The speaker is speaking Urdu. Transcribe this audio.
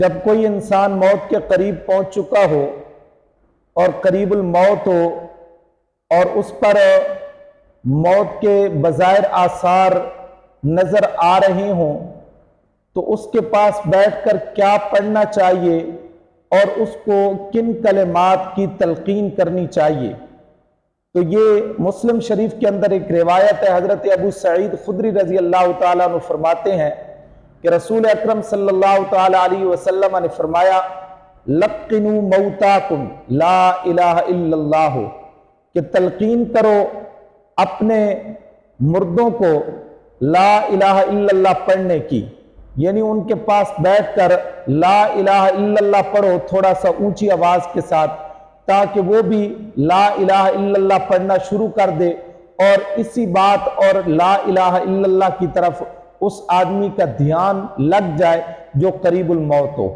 جب کوئی انسان موت کے قریب پہنچ چکا ہو اور قریب الموت ہو اور اس پر موت کے بظاہر آثار نظر آ رہے ہوں تو اس کے پاس بیٹھ کر کیا پڑھنا چاہیے اور اس کو کن کلمات کی تلقین کرنی چاہیے؟ تو یہ مسلم شریف کے اندر ایک روایت ہے، حضرت ابو سعید خدری رضی اللہ تعالیٰ عنہ فرماتے ہیں کہ رسول اکرم صلی اللہ تعالیٰ علیہ وسلم نے فرمایا لقنوا موتاکم لا الہ الا اللہ، کہ تلقین کرو اپنے مردوں کو لا الہ الا اللہ پڑھنے کی، یعنی ان کے پاس بیٹھ کر لا الہ الا اللہ پڑھو تھوڑا سا اونچی آواز کے ساتھ، تاکہ وہ بھی لا الہ الا اللہ پڑھنا شروع کر دے اور اسی بات اور لا الہ الا اللہ کی طرف اس آدمی کا دھیان لگ جائے جو قریب الموت ہو۔